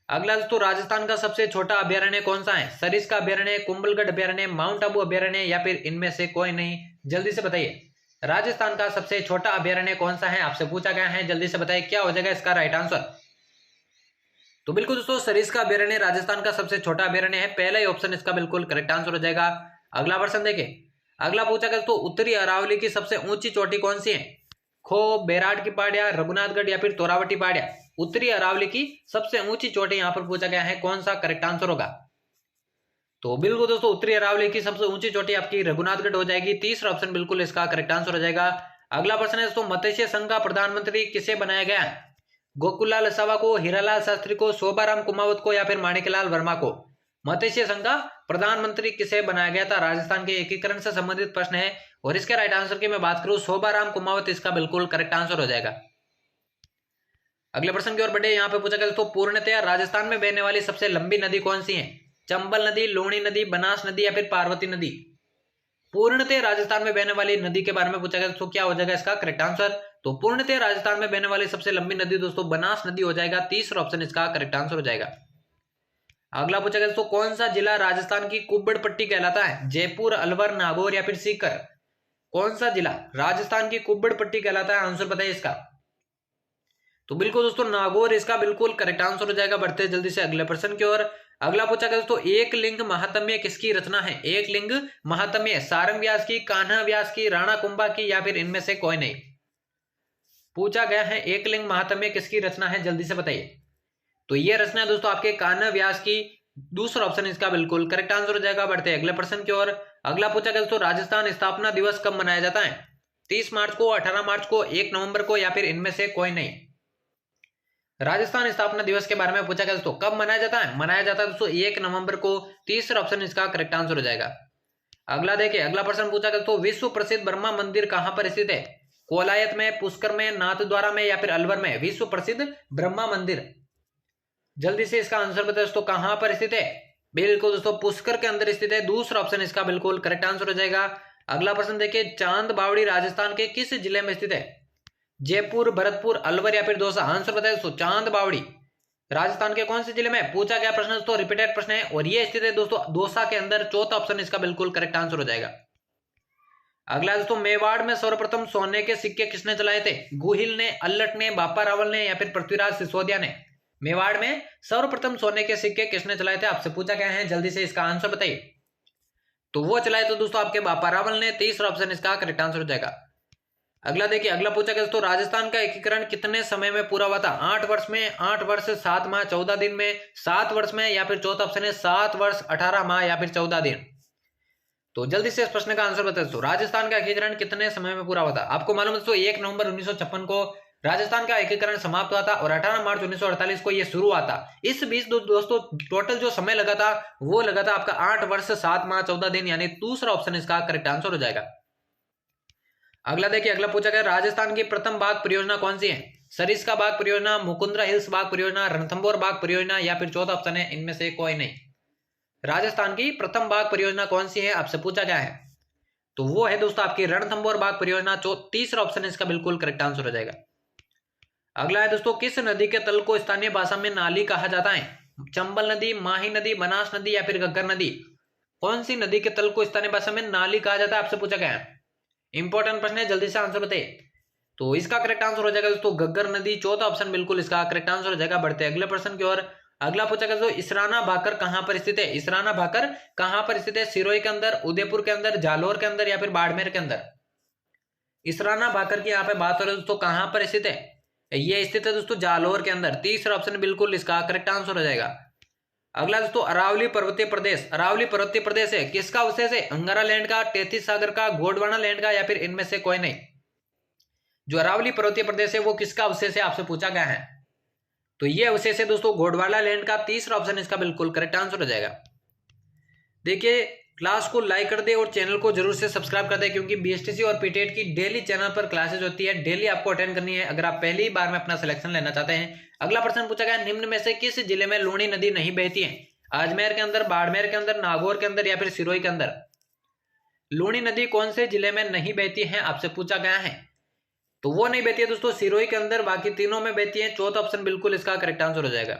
अगला दोस्तों, राजस्थान का सबसे छोटा अभ्यारण्य कौन सा है? सरिस्का अभ्यारण्य, कुंभलगढ़ अभ्यारण्य, माउंट आबू अभ्यारण्य या फिर इनमें से कोई नहीं? जल्दी से बताइए, राजस्थान का सबसे छोटा अभ्यारण्य कौन सा है आपसे पूछा गया है, जल्दी से बताइए क्या हो जाएगा इसका राइट आंसर? तो बिल्कुल दोस्तों सरिस्का अभ्यारण्य राजस्थान का सबसे छोटा अभ्यारण्य है, पहला ही ऑप्शन इसका बिल्कुल करेक्ट आंसर हो जाएगा। अगला प्रश्न देखिए। अगला पूछा गया दोस्तों, उत्तरी अरावली की सबसे ऊंची चोटी कौन सी है? खो, बैराट की पहाड़ियां, रघुनाथगढ़ या फिर तोरावटी पहाड़ियां? उत्तरी अरावली की सबसे ऊंची चोटी यहां पर पूछा गया है, कौन सा करेक्ट आंसर होगा? तो बिल्कुल दोस्तों उत्तरी अरावली की सबसे ऊंची चोटी आपकी रघुनाथगढ़ हो जाएगी, तीसरा ऑप्शन बिल्कुल इसका करेक्ट आंसर हो जाएगा। अगला प्रश्न है दोस्तों, मत्स्य संघ का प्रधानमंत्री किसे बनाया गया? गोकुललाल लसावा को, हीरालाल शास्त्री को, शोभाराम कुमावत को या फिर माणिकलाल वर्मा को? मत्स्य संघ का प्रधानमंत्री किसे बनाया गया था? राजस्थान के एकीकरण से संबंधित प्रश्न है और इसके राइट आंसर की मैं बात करूं शोभाराम कुमावत इसका बिल्कुल करेक्ट आंसर हो जाएगा। अगले प्रश्न की ओर बढ़े। यहाँ पे पूछा गया तो पूर्णतया राजस्थान में बहने वाली सबसे लंबी नदी कौन सी है? चंबल नदी, लूणी नदी, बनास नदी या फिर पार्वती नदी? पूर्णतः राजस्थान में बहने वाली नदी के बारे में पूछा गया तो क्या हो जाएगा इसका करेक्ट आंसर? तो पूर्णतः राजस्थान में बहने वाली सबसे लंबी नदी दोस्तों बनास नदी हो जाएगा। तीसरा ऑप्शन इसका करेक्ट आंसर हो जाएगा। अगला पूछा गया तो कौन सा जिला राजस्थान की कुब्बड़ पट्टी कहलाता है? जयपुर, अलवर, नागौर या फिर सीकर? कौन सा जिला राजस्थान की कुब्बड़ पट्टी कहलाता है? आंसर बताइए इसका। तो बिल्कुल दोस्तों नागौर इसका बिल्कुल करेक्ट आंसर हो जाएगा। बढ़ते जल्दी से अगले प्रश्न की ओर। अगला पूछा गया दोस्तों एक लिंग महात्म्य किसकी रचना है? एक लिंग महात्म्य सारंग व्यास की, कान्हा व्यास की, राणा कुंभा की या फिर इनमें से कोई नहीं? पूछा गया है एक लिंग महात्म्य किसकी रचना है, जल्दी से बताइए। तो यह रचना है दोस्तों आपके कान्हा व्यास की। दूसरा ऑप्शन इसका बिल्कुल करेक्ट आंसर हो जाएगा। बढ़ते अगले प्रश्न की ओर। अगला पूछा गया दोस्तों राजस्थान स्थापना दिवस कब मनाया जाता है? 30 मार्च को, 18 मार्च को, 1 नवंबर को या फिर इनमें से कोई नहीं? राजस्थान स्थापना दिवस के बारे में पूछा गया दोस्तों कब मनाया जाता है? मनाया जाता है दोस्तों 1 नवंबर को। तीसरा ऑप्शन इसका करेक्ट आंसर हो जाएगा। अगला देखिए अगला प्रश्न पूछा गया दोस्तों विश्व प्रसिद्ध ब्रह्मा मंदिर कहां पर स्थित है? कोलायत में, पुष्कर में, नाथद्वारा में या फिर अलवर में? विश्व प्रसिद्ध ब्रह्मा मंदिर जल्दी से इसका आंसर बताए दोस्तों कहां पर स्थित है? बिल्कुल दोस्तों पुष्कर के अंदर स्थित है। दूसरा ऑप्शन इसका बिल्कुल करेक्ट आंसर हो जाएगा। अगला प्रश्न देखिए चांद बावड़ी राजस्थान के किस जिले में स्थित है? जयपुर, भरतपुर, अलवर या फिर दौसा? आंसर बताए दोस्तों चांद बावड़ी राजस्थान के कौन से जिले में? पूछा गया प्रश्न दोस्तों रिपीटेड प्रश्न है और ये स्थित है दोस्तों दौसा के अंदर। चौथा ऑप्शन इसका बिल्कुल करेक्ट आंसर हो जाएगा। अगला दोस्तों मेवाड़ में सर्वप्रथम सोने के सिक्के किसने चलाए थे? गुहिल ने, अल्लट ने, बापा रावल ने या फिर पृथ्वीराज सिसोदिया ने? मेवाड़ में सर्वप्रथम सोने के सिक्के किसने चलाए थे? आपसे पूछा गया है, जल्दी से इसका आंसर बताइए। तो वो चलाए तो दोस्तों आपके बापा रावल ने। तीसरा ऑप्शन इसका करेक्ट आंसर हो जाएगा। अगला देखिए अगला पूछा गया दोस्तों राजस्थान का एकीकरण कितने समय में पूरा हुआ था? 8 वर्ष में, 8 वर्ष 7 माह 14 दिन में, 7 वर्ष में या फिर चौथा ऑप्शन है 7 वर्ष 18 माह या फिर 14 दिन? तो जल्दी से इस प्रश्न का आंसर बता दोस्तों राजस्थान का एकीकरण कितने समय में पूरा हुआ था? आपको मालूम है दोस्तों 1 नवंबर 1956 को राजस्थान का एकीकरण समाप्त हुआ था और 18 मार्च 1948 को यह शुरू हुआ था। इस बीच दोस्तों टोटल जो समय लगा था वो लगा था आपका 8 वर्ष 7 माह 14 दिन, यानी दूसरा ऑप्शन इसका करेक्ट आंसर हो जाएगा। अगला देखिए अगला पूछा गया राजस्थान की प्रथम बाघ परियोजना कौन सी है? सरिस्का बाघ परियोजना, मुकुंदरा हिल्स बाघ परियोजना, रणथंभौर बाघ परियोजना या फिर चौथा ऑप्शन है इनमें से कोई नहीं? राजस्थान की प्रथम बाघ परियोजना कौन सी है आपसे पूछा गया है, तो वो है दोस्तों आपकी रणथंभौर बाघ परियोजना। तीसरा ऑप्शन इसका बिल्कुल करेक्ट आंसर हो जाएगा। अगला है दोस्तों किस नदी के तल को स्थानीय भाषा में नाली कहा जाता है? चंबल नदी, माही नदी, बनास नदी या फिर घग्गर नदी? कौन सी नदी के तल को स्थानीय भाषा में नाली कहा जाता है आपसे पूछा गया है। इंपॉर्टेंट प्रश्न है, जल्दी से आंसर बताइए। तो इसका करेक्ट आंसर हो जाएगा दोस्तों घग्गर नदी। चौथा ऑप्शन बिल्कुल इसका करेक्ट आंसर हो जाएगा। बढ़ते अगले प्रश्न की ओर। अगला पूछा गया दोस्तों इसराना भाकर कहां पर स्थित है? इसराना भाकर कहां पर स्थित है? सिरोही के अंदर, उदयपुर के अंदर, जालोर के अंदर या फिर बाड़मेर के अंदर? इसराना भाकर की यहाँ पे बात हो रही है दोस्तों कहां पर स्थित है? ये स्थित है दोस्तों जालोर के अंदर। तीसरा ऑप्शन बिल्कुल इसका करेक्ट आंसर हो जाएगा। अगला दोस्तों अरावली पर्वतीय प्रदेश, अरावली पर्वतीय प्रदेश है किसका अवशेष है? अंगारा लैंड का, तेतीस सागर का, गोंडवाना लैंड का या फिर इनमें से कोई नहीं? जो अरावली पर्वतीय प्रदेश है वो किसका अवशेष है आपसे पूछा गया है, तो ये अवशेष है दोस्तों गोंडवाना लैंड का। तीसरा ऑप्शन इसका बिल्कुल करेक्ट आंसर हो जाएगा। देखिए क्लास को लाइक कर दे और चैनल को जरूर से सब्सक्राइब कर दे क्योंकि बीएसटीसी और पीटेट की डेली चैनल पर क्लासेज होती है, डेली आपको अटेंड करनी है अगर आप पहली बार में अपना सिलेक्शन लेना चाहते हैं। अगला प्रश्न पूछा गया निम्न में से किस जिले में लूणी नदी नहीं बहती है? अजमेर के अंदर, बाड़मेर के अंदर, नागौर के अंदर या फिर सिरोही के अंदर? लूणी नदी कौन से जिले में नहीं बहती है आपसे पूछा गया है, तो वो नहीं बहती है दोस्तों सिरोही के अंदर, बाकी तीनों में बहती है। चौथा ऑप्शन बिल्कुल इसका करेक्ट आंसर हो जाएगा।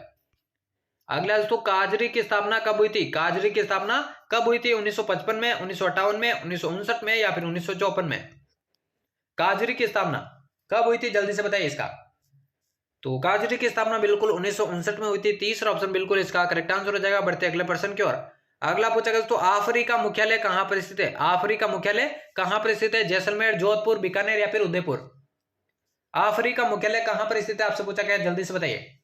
अगला दोस्तों काजरी की स्थापना कब हुई थी? काजरी की स्थापना कब हुई थी? 1955 में, 1958 में, 1959 में या फिर 1954 में? काजरी की स्थापना कब हुई थी जल्दी से बताइए इसका। तो काजरी की स्थापना बिल्कुल 1959 में हुई थी। तीसरा ऑप्शन बिल्कुल इसका करेक्ट आंसर हो जाएगा। बढ़ते अगले प्रश्न की ओर। अगला पूछा गया दोस्तों आफरी का मुख्यालय कहां पर स्थित है? आफरी का मुख्यालय कहां पर स्थित है? जैसलमेर, जोधपुर, बीकानेर या फिर उदयपुर? आफरी का मुख्यालय कहां पर स्थित है आपसे पूछा गया, जल्दी से बताइए।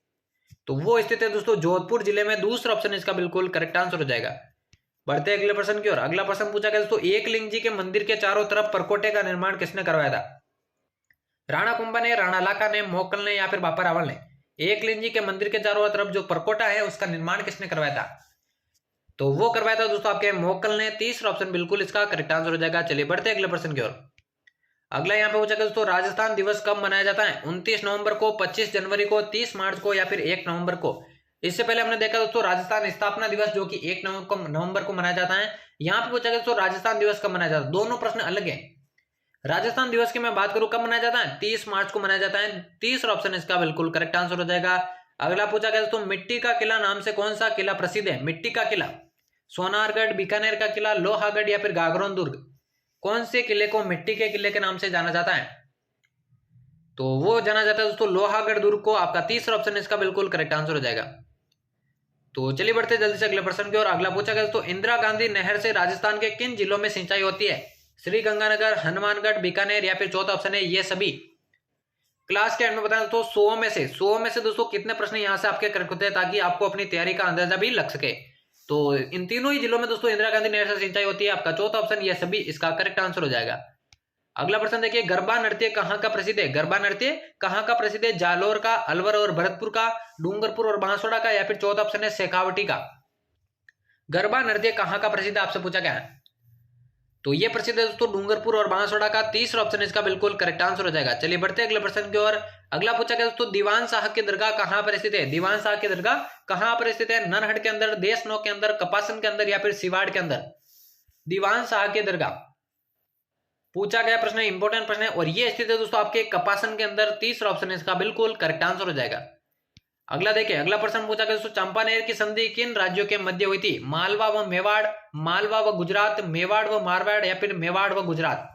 तो वो स्थित है दोस्तों जोधपुर जिले में। दूसरा ऑप्शन इसका बिल्कुल करेक्ट आंसर हो जाएगा। बढ़ते अगले प्रश्न की ओर। अगला प्रश्न पूछा गया दोस्तों एकलिंग जी के मंदिर के चारों तरफ परकोटे का निर्माण किसने करवाया था? राणा कुंभा ने, राणा लाका ने, मोकल ने या फिर बापा रावल ने? एकलिंग जी के मंदिर के चारों तरफ जो परकोटा है उसका निर्माण किसने करवाया था? तो वो करवाया था दोस्तों आपके मोकल ने। तीसरा ऑप्शन बिल्कुल इसका करेक्ट आंसर हो जाएगा। चलिए बढ़ते हैं अगले प्रश्न की ओर। अगला यहाँ पे पूछा गया दोस्तों, राजस्थान दिवस कब मनाया जाता है? 29 नवंबर को, 25 जनवरी को, 30 मार्च को या फिर 1 नवंबर को? इससे पहले हमने देखा दोस्तों राजस्थान स्थापना दिवस जो कि 1 नवंबर को मनाया जाता है। यहाँ पे पूछा गया दोस्तों राजस्थान दिवस कब मनाया जाता है? दोनों प्रश्न अलग है। राजस्थान दिवस की मैं बात करूं कब मनाया जाता है? 30 मार्च को मनाया जाता है। तीसरा ऑप्शन इसका बिल्कुल करेक्ट आंसर हो जाएगा। अगला पूछा गया दोस्तों, मिट्टी का किला नाम से कौन सा किला प्रसिद्ध है? मिट्टी का किला, सोनारगढ़, बीकानेर का किला, लोहागढ़ या फिर गागरोन दुर्ग? कौन से किले को मिट्टी के किले के नाम से जाना जाता है? तो वो जाना जाता है दोस्तों लोहागढ़ दुर्ग को। आपका तीसरा ऑप्शन इसका बिल्कुल करेक्ट आंसर हो जाएगा। तो चलिए बढ़ते जल्दी से अगले प्रश्न की ओर। अगला पूछा गया दोस्तों, इंदिरा गांधी नहर से राजस्थान के किन जिलों में सिंचाई होती है? श्रीगंगानगर, हनुमानगढ़, बीकानेर या फिर चौथा ऑप्शन है ये सभी? क्लास के एंड में बताया तो 100 में से दोस्तों कितने प्रश्न यहां से आपके करेक्ट होते हैं, ताकि आपको अपनी तैयारी का अंदाजा भी लग सके। तो इन तीनों ही जिलों में दोस्तों इंदिरा गांधी नहर से सिंचाई होती है। आपका चौथा ऑप्शन ये सभी इसका करेक्ट आंसर हो जाएगा। अगला प्रश्न देखिए, गरबा नृत्य कहाँ का प्रसिद्ध है? गरबा नृत्य कहाँ का प्रसिद्ध है? जालोर का, अलवर और भरतपुर का, डूंगरपुर और बांसवाड़ा का या फिर चौथा ऑप्शन है शेखावटी का? गरबा नृत्य कहाँ का प्रसिद्ध है आपसे पूछा गया है। तो ये प्रसिद्ध है दोस्तों डूंगरपुर और बांसवाड़ा का। तीसरा ऑप्शन इसका बिल्कुल करेक्ट आंसर हो जाएगा। चलिए बढ़ते हैं अगले प्रश्न की ओर। अगला पूछा गया दोस्तों, दीवान साहब की दरगाह कहाँ पर स्थित है? दीवान साहब की दरगाह कहाँ पर स्थित है? नरहट के अंदर, देशनोक के अंदर, कपासन के अंदर या फिर सिवाड़ के अंदर? दीवान साहब की दरगाह पूछा गया प्रश्न, इंपॉर्टेंट प्रश्न है, और ये स्थित है दोस्तों आपके कपासन के अंदर। तीसरा ऑप्शन इसका बिल्कुल करेक्ट आंसर हो जाएगा। अगला देखिए, अगला प्रश्न पूछा गया दोस्तों, चंपानेर की संधि किन राज्यों के मध्य हुई थी? मालवा व मेवाड़, मालवा व गुजरात, मेवाड़ व मारवाड़ या फिर मेवाड़ व गुजरात?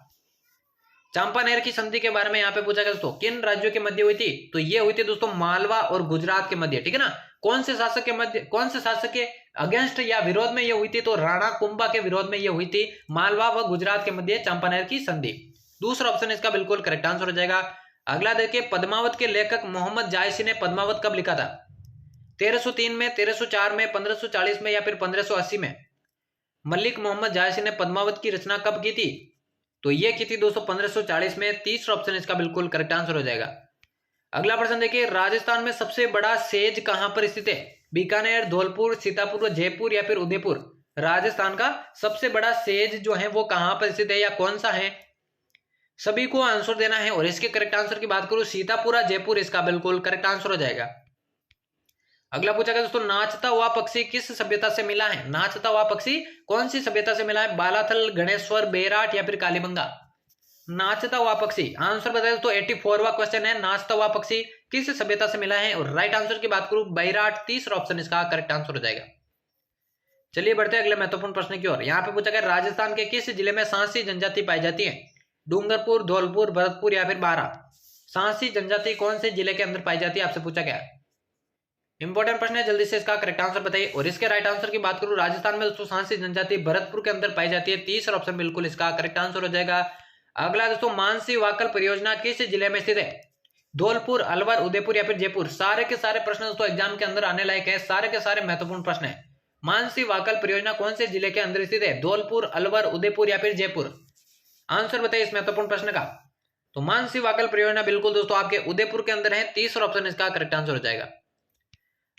चंपानेर की संधि के बारे में यहाँ पे पूछा गया दोस्तों किन राज्यों के मध्य हुई थी? तो ये हुई थी दोस्तों मालवा और गुजरात के मध्य, ठीक है ना। कौन से शासक के मध्य, कौन से शासक के अगेंस्ट या विरोध में ये हुई थी? तो राणा कुंभा के विरोध में ये हुई थी। मालवा व गुजरात के मध्य चंपानेर की संधि। दूसरा ऑप्शन इसका बिल्कुल करेक्ट आंसर हो जाएगा। अगला देखिए, पद्मावत के लेखक मोहम्मद जायसी ने पद्मावत कब लिखा था? 1303 में, 1304 में, 1540 में या फिर 1580 में? मलिक मोहम्मद जायसी ने पद्मावत की रचना कब की थी? तो ये की थी दोस्तों 1540 में। तीसरा ऑप्शन इसका बिल्कुल करेक्ट आंसर हो जाएगा। अगला प्रश्न देखिए, राजस्थान में सबसे बड़ा सेज कहां पर स्थित है? बीकानेर, धौलपुर, सीतापुर, जयपुर या फिर उदयपुर? राजस्थान का सबसे बड़ा सेज जो है वो कहां पर स्थित है या कौन सा है? सभी को आंसर देना है, और इसके करेक्ट आंसर की बात करूं सीतापुर, जयपुर इसका बिल्कुल करेक्ट आंसर हो जाएगा। अगला पूछा गया दोस्तों, नाचता हुआ पक्षी किस सभ्यता से मिला है? नाचता हुआ पक्षी कौन सी सभ्यता से मिला है? बालाथल, गणेश्वर, बेराट या फिर कालीबंगा? नाचता हुआ पक्षी आंसर बताए तो 84वां क्वेश्चन है, नाचता हुआ पक्षी किस सभ्यता से मिला है? और राइट आंसर की बात करूं बैराट। तीसरा ऑप्शन इसका करेक्ट आंसर हो जाएगा। चलिए बढ़ते हैं अगले महत्वपूर्ण प्रश्न की ओर। यहाँ पे पूछा गया, राजस्थान के किस जिले में सांसी जनजाति पाई जाती है? डूंगरपुर, धौलपुर, भरतपुर या फिर बारां? सांसी जनजाति कौन से जिले के अंदर पाई जाती है आपसे पूछा गया है। इंपॉर्टेंट प्रश्न है, जल्दी से इसका करेक्ट आंसर बताइए। और इसके राइट आंसर की बात करूं, राजस्थान में दोस्तों सांसी जनजाति भरतपुर के अंदर पाई जाती है। तीसरा ऑप्शन बिल्कुल इसका करेक्ट आंसर हो जाएगा। अगला दोस्तों, मानसी वाकल परियोजना किस जिले में स्थित है? धौलपुर, अलवर, उदयपुर या फिर जयपुर? सारे के सारे प्रश्न दोस्तों एग्जाम के अंदर आने लायक है, सारे के सारे महत्वपूर्ण प्रश्न है। मानसी वाकल परियोजना कौन से जिले के अंदर स्थित है? धौलपुर, अलवर, उदयपुर या फिर जयपुर? आंसर बताइए इस महत्वपूर्ण प्रश्न का। तो मानसी वाकल परियोजना बिल्कुल दोस्तों आपके उदयपुर के अंदर है। तीसरा ऑप्शन इसका करेक्ट आंसर हो जाएगा।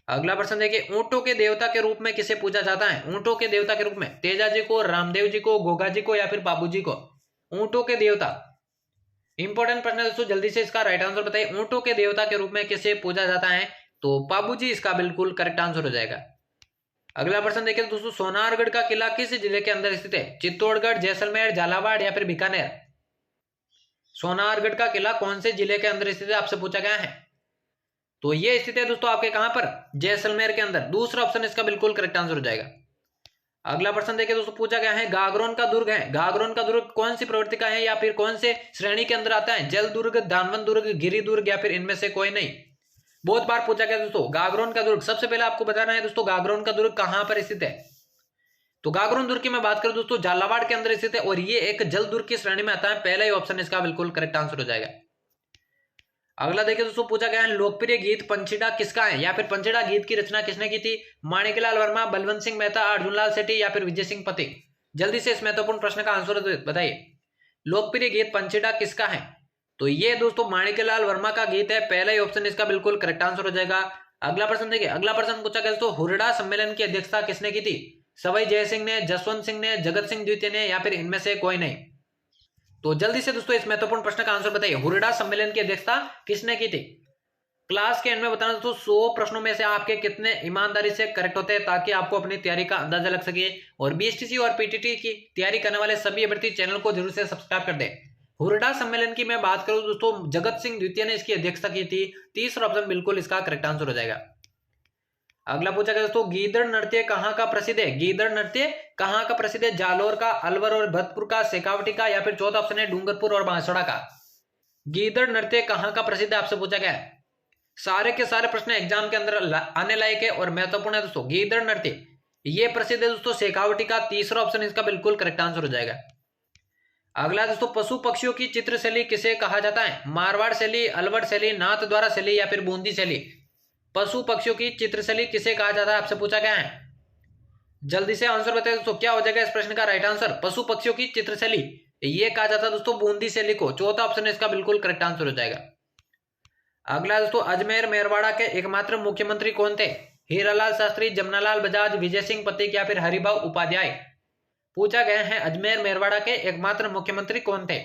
अगला प्रश्न देखिए, ऊंटों के देवता के रूप में किसे पूजा जाता है? ऊंटों के देवता के रूप में तेजा जी को, रामदेव जी को, गोगा जी को या फिर बाबू जी को? ऊंटों के देवता, इंपॉर्टेंट प्रश्न दोस्तों, जल्दी से इसका राइट आंसर बताइए। ऊंटों के देवता के रूप में किसे पूजा जाता है? तो बाबू जी इसका बिल्कुल करेक्ट आंसर हो जाएगा। अगला प्रश्न देखिए दोस्तों, सोनारगढ़ का किला किस जिले के अंदर स्थित है? चित्तौड़गढ़, जैसलमेर, झालावाड़ या फिर बीकानेर? सोनारगढ़ का किला कौन से जिले के अंदर स्थित है आपसे पूछा गया है। तो ये स्थित है दोस्तों आपके कहां पर? जैसलमेर के अंदर। दूसरा ऑप्शन इसका बिल्कुल करेक्ट आंसर हो जाएगा। अगला प्रश्न देखिए दोस्तों, पूछा गया है, गागरोन का दुर्ग है, गागरोन का दुर्ग कौन सी प्रवृत्ति का है या फिर कौन से श्रेणी के अंदर आता है? जल दुर्ग, दानवन दुर्ग, गिरी दुर्ग या फिर इनमें से कोई नहीं? बहुत बार पूछा गया दोस्तों गागरोन का दुर्ग। सबसे पहले आपको बताना है दोस्तों गागरोन का दुर्ग कहां पर स्थित है। तो गागरोन दुर्ग की मैं बात करूं दोस्तों झालावाड़ के अंदर स्थित है, और ये एक जल दुर्ग की श्रेणी में आता है। पहला ही ऑप्शन इसका बिल्कुल करेक्ट आंसर हो जाएगा। अगला देखिए दोस्तों, पूछा गया है, लोकप्रिय गीत पंचीड़ा किसका है या फिर पंचीड़ा गीत की रचना किसने की थी? माणिकलाल वर्मा, बलवंत सिंह मेहता, अर्जुनलाल सेठी या फिर विजय सिंह पथिक? जल्दी से इस महत्वपूर्ण प्रश्न का आंसर बताइए। लोकप्रिय गीत पंचीड़ा किसका है? तो ये दोस्तों माणिकलाल वर्मा का गीत है। पहला ही ऑप्शन इसका बिल्कुल करेक्ट आंसर हो जाएगा। अगला प्रश्न देखिए, अगला प्रश्न पूछा गया दोस्तों, हुरडा सम्मेलन की अध्यक्षता किसने की थी? सवाई जय सिंह ने, जसवंत सिंह ने, जगत सिंह द्वितीय ने, या फिर इनमें से कोई नहीं? तो जल्दी से दोस्तों इस महत्वपूर्ण प्रश्न का आंसर बताइए। हुरडा सम्मेलन की अध्यक्षता किसने की थी? क्लास के एंड में बताना दोस्तों 100 प्रश्नों में से आपके कितने ईमानदारी से करेक्ट होते हैं, ताकि आपको अपनी तैयारी का अंदाजा लग सके। और बीएसटीसी और पीटीटी की तैयारी करने वाले सभी अभ्यर्थी चैनल को जरूर से सब्सक्राइब कर दें। हुरडा सम्मेलन की मैं बात करूं दोस्तों, जगत सिंह द्वितीय ने इसकी अध्यक्षता की थी। तीसरा ऑप्शन बिल्कुल इसका करेक्ट आंसर हो जाएगा। अगला पूछा गया दोस्तों, गीदड़ नृत्य कहाँ का प्रसिद्ध है? गीदड़ नृत्य कहाँ का प्रसिद्ध है? जालोर का, अलवर और भरतपुर का, शेखावटी का, या फिर चौथा ऑप्शन है डूंगरपुर और बांसवाड़ा का। गीदड़ नृत्य कहाँ का प्रसिद्ध है आपसे पूछा गया है। सारे के सारे प्रश्न एग्जाम के अंदर आने लायक है और महत्वपूर्ण है दोस्तों। गीदड़ नृत्य ये प्रसिद्ध है दोस्तों शेखावटी का। तीसरा ऑप्शन इसका बिल्कुल करेक्ट आंसर हो जाएगा। अगला दोस्तों, पशु पक्षियों की चित्र शैली किसे कहा जाता है? मारवाड़ शैली, अलवर शैली, नाथ द्वारा शैली, या फिर बूंदी शैली। पशु पक्षियों की चित्र शैली किसे कहा जाता है आपसे पूछा गया है। जल्दी से आंसर बताइए दोस्तों, क्या हो जाएगा इस प्रश्न का राइट आंसर? पशु पक्षियों की चित्र शैली ये कहा जाता है दोस्तों बूंदी शैली को। चौथा ऑप्शन इसका बिल्कुल करेक्ट आंसर हो जाएगा। अगला दोस्तों, अजमेर मेरवाड़ा के एकमात्र मुख्यमंत्री कौन थे? हीरालाल शास्त्री, जमनालाल बजाज, विजय सिंह पथिक, या फिर हरिभाऊ उपाध्याय। पूछा गया है अजमेर मेरवाड़ा के एकमात्र मुख्यमंत्री कौन थे।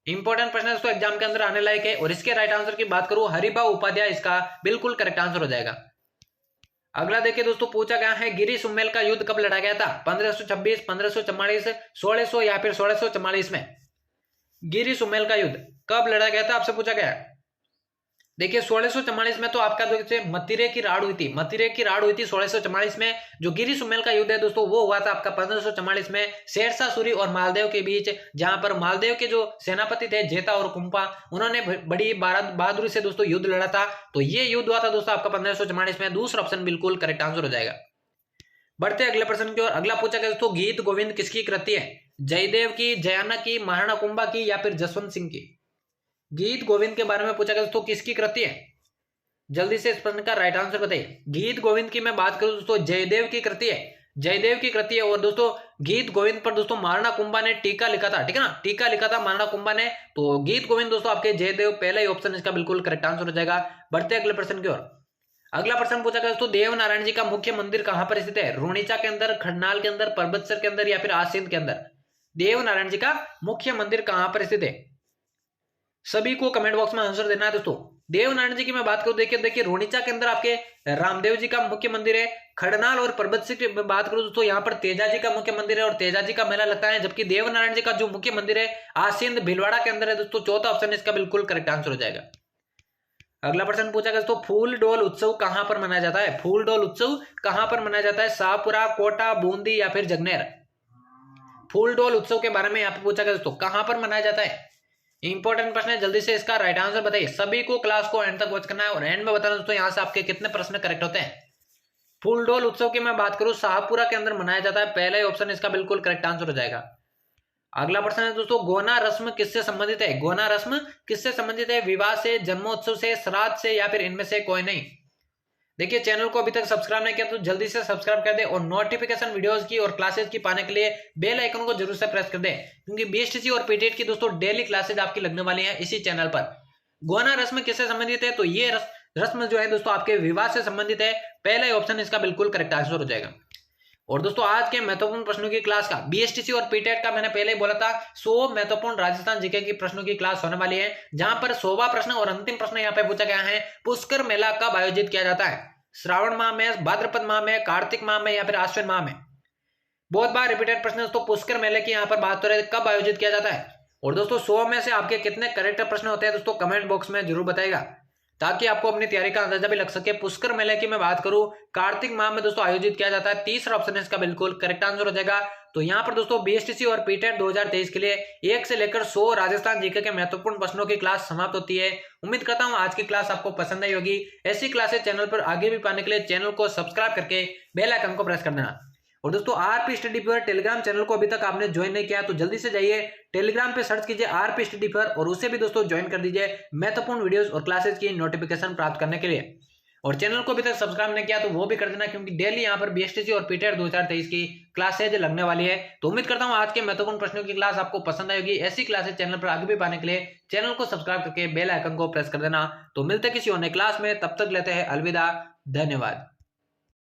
इंपॉर्टेंट प्रश्न दोस्तों एग्जाम के अंदर आने लायक है। और इसके राइट आंसर की बात करूं, हरिभाऊ उपाध्याय इसका बिल्कुल करेक्ट आंसर हो जाएगा। अगला देखिए दोस्तों, पूछा गया है गिरी सुमेल का युद्ध कब लड़ा गया था? 1526, 1544, 1600, या फिर 1644 में। गिरी सुमेल का युद्ध कब लड़ा गया था आपसे पूछा गया है। देखिए 1644 में तो आपका मतिरे की राड़ हुई थी। मतिरे की राड़ हुई थी 1644 में। जो गिरी सुमेल का युद्ध है दोस्तों वो हुआ था आपका 1544 में शेरशाह सूरी और मालदेव के बीच, जहां पर मालदेव के जो सेनापति थे जेता और कुंपा, उन्होंने बड़ी बहादुरी से दोस्तों युद्ध लड़ा था। तो ये युद्ध हुआ था दोस्तों आपका 1544 में। दूसरा ऑप्शन बिल्कुल करेक्ट आंसर हो जाएगा। बढ़ते अगले प्रश्न की ओर। अगला पूछा गया दोस्तों, गीत गोविंद किसकी कृति है? जयदेव की, जयाना की, महाराणा कुंभा की, या फिर जसवंत सिंह की। गीत गोविंद के बारे में पूछा गया दोस्तों किसकी कृति है? जल्दी से इस प्रश्न का राइट आंसर बताइए। गीत गोविंद की मैं बात करूं दोस्तों जयदेव की कृति है। जयदेव की कृति है। और दोस्तों गीत गोविंद पर दोस्तों महाराणा कुंभा ने टीका लिखा था, ठीक है ना, टीका लिखा था महाराणा कुंभा ने। तो गीत गोविंद दोस्तों आपके जयदेव पहला ही ऑप्शन इसका बिल्कुल करेक्ट आंसर हो जाएगा। बढ़ते अगले प्रश्न की ओर। अगला प्रश्न पूछा गया दोस्तों, देवनारायण जी का मुख्य मंदिर कहां पर स्थित है? रोनिचा के अंदर, खरनाल के अंदर, परबतसर के अंदर, या फिर आसिंद के अंदर। देवनारायण जी का मुख्य मंदिर कहां पर स्थित है? सभी को कमेंट बॉक्स में आंसर देना है दोस्तों। देवनारायण जी की मैं बात करूं, देखिए रोनिचा के अंदर आपके रामदेव जी का मुख्य मंदिर है। खड़नाल और परबतसर की बात करूं दोस्तों यहाँ पर तेजा जी का मुख्य मंदिर है और तेजा जी का मेला लगता है। जबकि देवनारायण जी का जो मुख्य मंदिर है आसिंद भीलवाड़ा के अंदर है दोस्तों। चौथा ऑप्शन इसका बिल्कुल करेक्ट आंसर हो जाएगा। अगला प्रश्न पूछा गया दोस्तों, फूल डोल उत्सव कहां पर मनाया जाता है? फूल डोल उत्सव कहां पर मनाया जाता है? शाहपुरा, कोटा, बूंदी, या फिर जगनेर। फूल डोल उत्सव के बारे में यहाँ पे पूछा गया दोस्तों कहां पर मनाया जाता है। इंपॉर्टेंट प्रश्न है, जल्दी से इसका राइट आंसर बताइए। सभी को क्लास को एंड तक वॉच करना है और एंड में बताना दोस्तों यहाँ से आपके कितने प्रश्न करेक्ट होते हैं। फूलडोल उत्सव की मैं बात करूं शाहपुरा के अंदर मनाया जाता है। पहला ही ऑप्शन इसका बिल्कुल करेक्ट आंसर हो जाएगा। अगला प्रश्न है दोस्तों, गोना रस्म किससे संबंधित है? गोना रस्म किससे संबंधित है? विवाह से, जन्मोत्सव से, श्राद्ध से, या फिर इनमें से कोई नहीं। देखिए चैनल को अभी तक सब्सक्राइब नहीं किया तो जल्दी से सब्सक्राइब कर दे और नोटिफिकेशन वीडियोस की और क्लासेस की पाने के लिए बेल आइकन को जरूर से प्रेस कर दे, क्योंकि बीएसटीसी और पीटेट की दोस्तों डेली क्लासेज आपकी लगने वाली हैं इसी चैनल पर। गोना रस्म किससे संबंधित है? तो ये रस्म जो है दोस्तों आपके विवाह से संबंधित है। पहला ही ऑप्शन इसका बिल्कुल करेक्ट आंसर हो जाएगा। और दोस्तों आज के महत्वपूर्ण प्रश्नों की क्लास का बीएसटीसी और पीटेट का मैंने पहले ही बोला था 100 महत्वपूर्ण राजस्थान जीके की प्रश्नों की क्लास होने वाली है, जहां पर 100वां प्रश्न और अंतिम प्रश्न यहाँ पे पूछा गया है, पुष्कर मेला कब आयोजित किया जाता है? श्रावण माह में, भाद्रपद माह में, कार्तिक माह में, या फिर आश्विन माह में। बहुत बार रिपीटेड प्रश्न दोस्तों पुष्कर मेले की यहाँ पर बात हो रही है, कब आयोजित किया जाता है। और दोस्तों 100 में से आपके कितने करेक्ट प्रश्न होते हैं दोस्तों कमेंट बॉक्स में जरूर बताएगा, ताकि आपको अपनी तैयारी का अंदाजा भी लग सके। पुष्कर मेले की मैं बात करूं कार्तिक माह में दोस्तों आयोजित किया जाता है। तीसरा ऑप्शन इसका बिल्कुल करेक्ट आंसर हो जाएगा। तो यहाँ पर दोस्तों बीएसटीसी और पीटेट 2023 के लिए 1 से लेकर 100 राजस्थान जीके के महत्वपूर्ण प्रश्नों की क्लास समाप्त होती है। उम्मीद करता हूँ आज की क्लास आपको पसंद आई होगी। ऐसी क्लासेस चैनल पर आगे भी पाने के लिए चैनल को सब्सक्राइब करके बेल आइकन को प्रेस कर देना। और दोस्तों आरपी स्टडी पर टेलीग्राम चैनल को अभी तक आपने ज्वाइन नहीं किया तो जल्दी से जाइए टेलीग्राम पे सर्च कीजिए आरपी स्टडी पर और उसे भी दोस्तों ज्वाइन कर दीजिए महत्वपूर्ण वीडियोस और क्लासेस की नोटिफिकेशन प्राप्त करने के लिए। और चैनल को अभी तक सब्सक्राइब नहीं किया तो वो भी कर देना, क्योंकि डेली यहाँ पर बीएसटीसी और पीटेट 2023 की क्लासेज लगने वाली है। तो उम्मीद करता हूँ आज के महत्वपूर्ण प्रश्नों की क्लास आपको पसंद आएगी। ऐसी क्लासेज चैनल पर आगे भी पाने के लिए चैनल को सब्सक्राइब करके बेल आइकन को प्रेस कर देना। तो मिलते किसी और नई क्लास में, तब तक लेते हैं अलविदा, धन्यवाद।